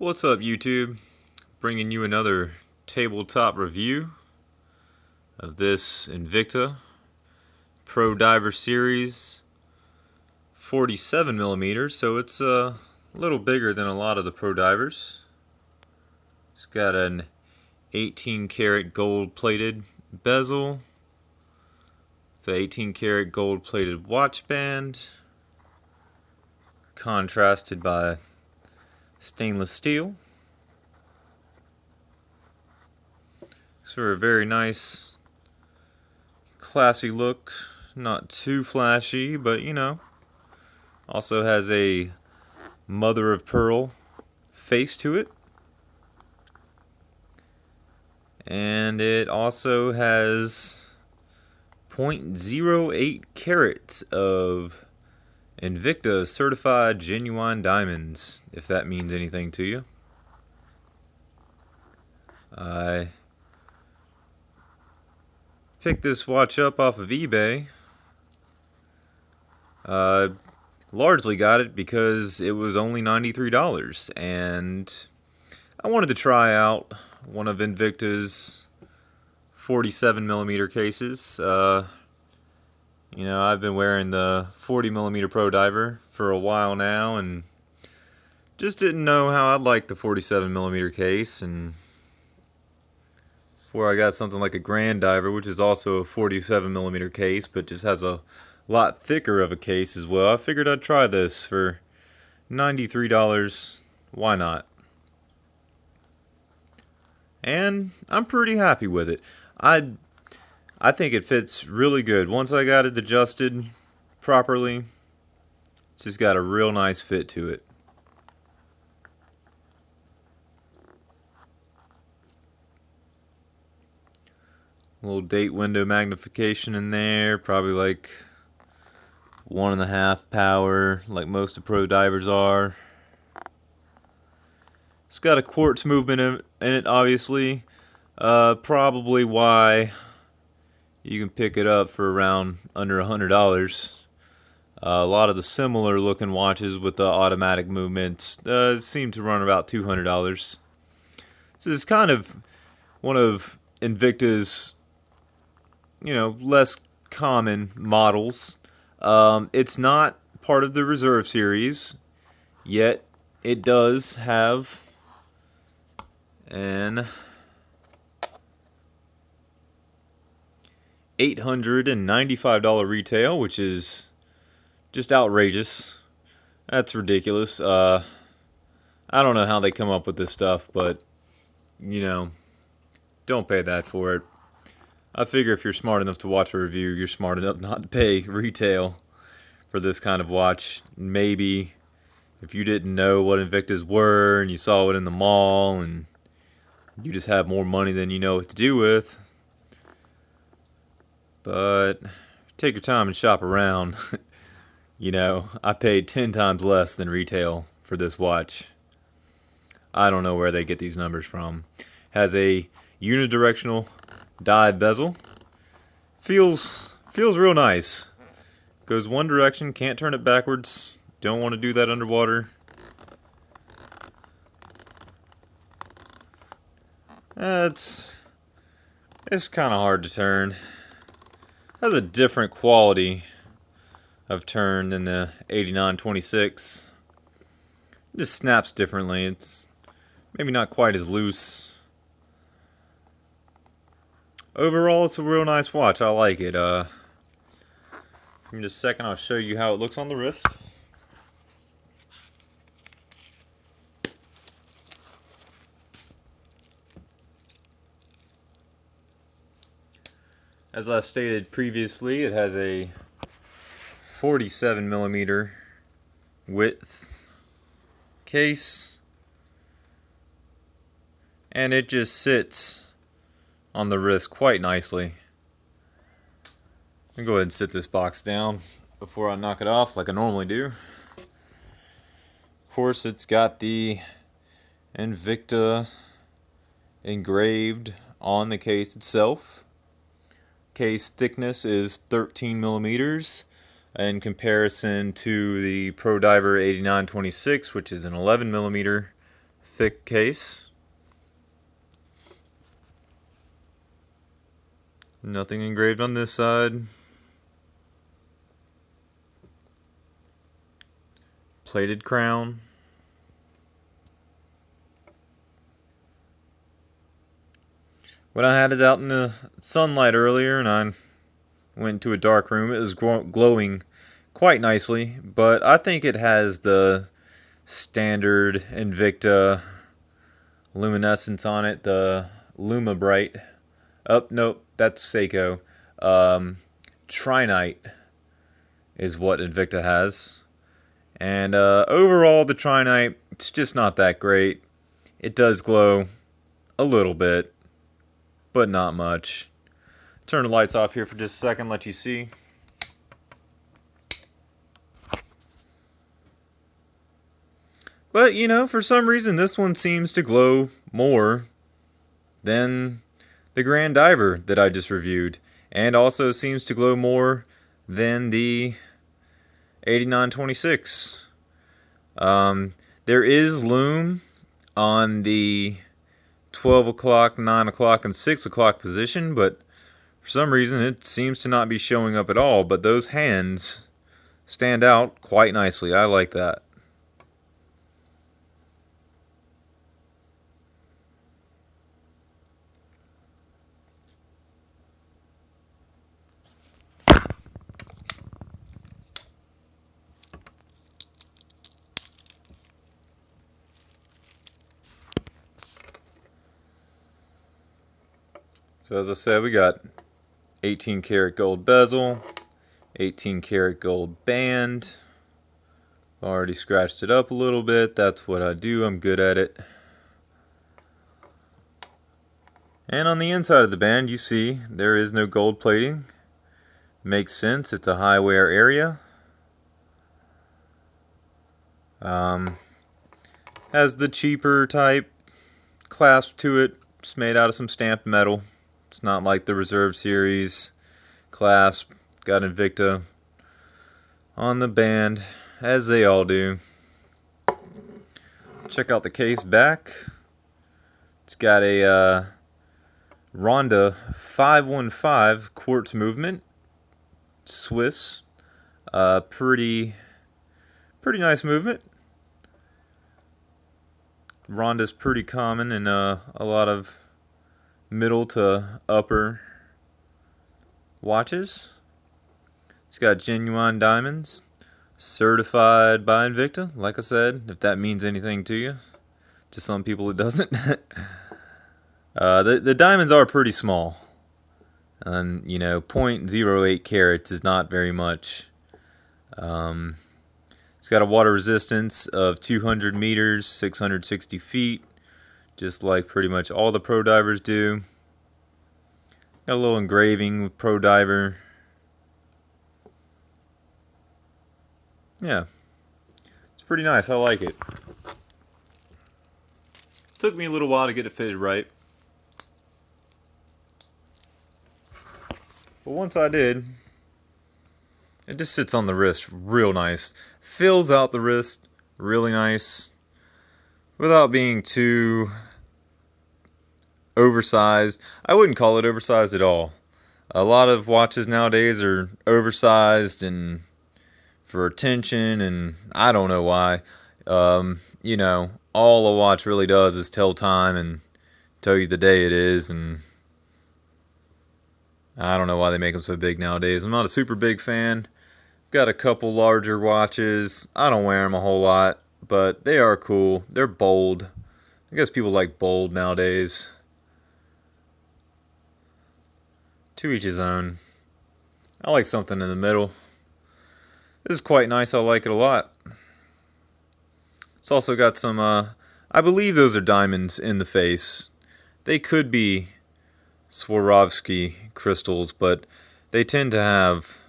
What's up, YouTube? Bringing you another tabletop review of this Invicta Pro Diver Series 47 millimeters, so it's a little bigger than a lot of the Pro Divers. It's got an 18 karat gold plated bezel, the 18 karat gold plated watch band, contrasted by stainless steel. It's for a very nice, classy look. Not too flashy, but you know. Also has a mother of pearl face to it. And it also has 0.08 carats of Invicta certified genuine diamonds, if that means anything to you. I picked this watch up off of eBay. Largely got it because it was only $93, and I wanted to try out one of Invicta's 47 millimeter cases. You know, I've been wearing the 40 millimeter Pro Diver for a while now, and just didn't know how I'd like the 47 millimeter case. And before I got something like a Grand Diver, which is also a 47 millimeter case, but just has a lot thicker of a case as well, I figured I'd try this for $93. Why not? And I'm pretty happy with it. I think it fits really good. Once I got it adjusted properly, it's just got a real nice fit to it. A little date window magnification in there, probably like 1.5 power, like most of Pro Divers are. It's got a quartz movement in it, obviously. Probably why you can pick it up for around under $100. A lot of the similar looking watches with the automatic movements seem to run about $200. So it's kind of one of Invicta's, you know, less common models. It's not part of the Reserve series, yet it does have an $895 retail, which is just outrageous. That's ridiculous. I don't know how they come up with this stuff, but you know, don't pay that for it. I figure if you're smart enough to watch a review, you're smart enough not to pay retail for this kind of watch. Maybe if you didn't know what Invictas were and you saw it in the mall and you just have more money than you know what to do with. But take your time and shop around. You know, I paid 10 times less than retail for this watch. I don't know where they get these numbers from. Has a unidirectional dive bezel. Feels real nice. Goes one direction, can't turn it backwards. Don't want to do that underwater. It's kind of hard to turn. Has a different quality of turn than the 8926. It just snaps differently. It's maybe not quite as loose. Overall, it's a real nice watch. I like it. In just a second, I'll show you how it looks on the wrist. As I stated previously, it has a 47 millimeter width case, and it just sits on the wrist quite nicely. I'm going to go ahead and sit this box down before I knock it off like I normally do. Of course, it's got the Invicta engraved on the case itself. Case thickness is 13 millimeters in comparison to the Pro Diver 8926, which is an 11 millimeter thick case. Nothing engraved on this side. Plated crown. When I had it out in the sunlight earlier and I went to a dark room, it was glowing quite nicely, but I think it has the standard Invicta luminescence on it, the Luma Bright. Oh, nope, that's Seiko. Trinite is what Invicta has. And overall, the Trinite, it's just not that great. It does glow a little bit, but not much. Turn the lights off here for just a second, let you see. But, you know, for some reason, this one seems to glow more than the Grand Diver that I just reviewed. And also seems to glow more than the 8926. There is lume on the 12 o'clock, 9 o'clock, and 6 o'clock position, but for some reason it seems to not be showing up at all. But those hands stand out quite nicely. I like that. So as I said, we got 18 karat gold bezel, 18 karat gold band. Already scratched it up a little bit. That's what I do. I'm good at it. And on the inside of the band, you see there is no gold plating. Makes sense. It's a high wear area. Has the cheaper type clasp to it. It's made out of some stamped metal. It's not like the Reserve Series clasp. Got Invicta on the band, as they all do. Check out the case back. It's got a Ronda 515 quartz movement. Swiss. Pretty nice movement. Ronda's pretty common in a lot of middle to upper watches. It's got genuine diamonds, certified by Invicta. Like I said, if that means anything to you. To some people it doesn't. The diamonds are pretty small. And, you know, 0.08 carats is not very much. It's got a water resistance of 200 meters, 660 feet. Just like pretty much all the pro divers do. Got a little engraving with pro diver. Yeah, it's pretty nice. I like it. Took me a little while to get it fitted right, but once I did, it just sits on the wrist real nice. Fills out the wrist really nice without being too oversized. I wouldn't call it oversized at all. A lot of watches nowadays are oversized and for attention, and I don't know why. You know, all a watch really does is tell time and tell you the day it is, and I don't know why they make them so big nowadays. I'm not a super big fan. I've got a couple larger watches. I don't wear them a whole lot, but they are cool. They're bold. I guess people like bold nowadays. To each his own. I like something in the middle. This is quite nice. I like it a lot. It's also got some, I believe those are diamonds in the face. They could be Swarovski crystals, but they tend to have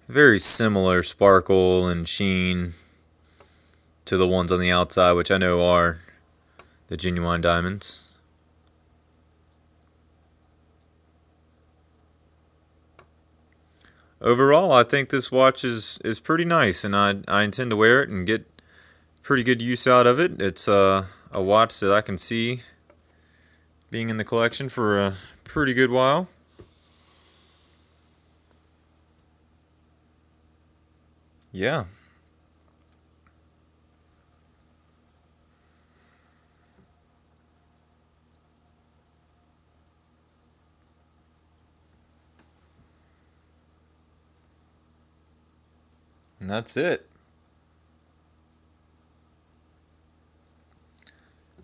very similar sparkle and sheen to the ones on the outside, which I know are the genuine diamonds. Overall, I think this watch is pretty nice, and I intend to wear it and get pretty good use out of it. It's a watch that I can see being in the collection for a pretty good while. Yeah. And that's it.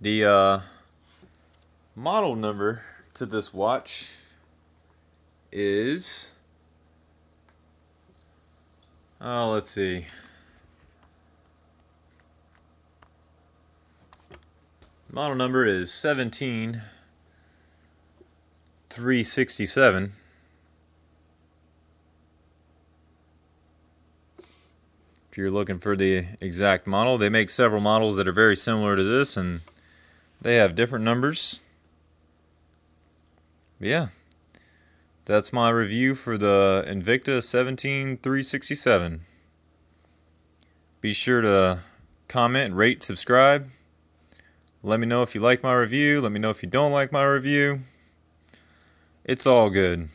The model number to this watch is, let's see. Model number is 17367. If you're looking for the exact model, they make several models that are very similar to this, and they have different numbers. But yeah, that's my review for the Invicta 17367. Be sure to comment, rate, subscribe. Let me know if you like my review. Let me know if you don't like my review. It's all good.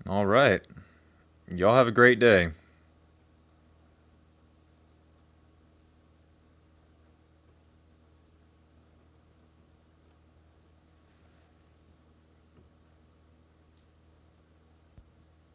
All right. Y'all have a great day.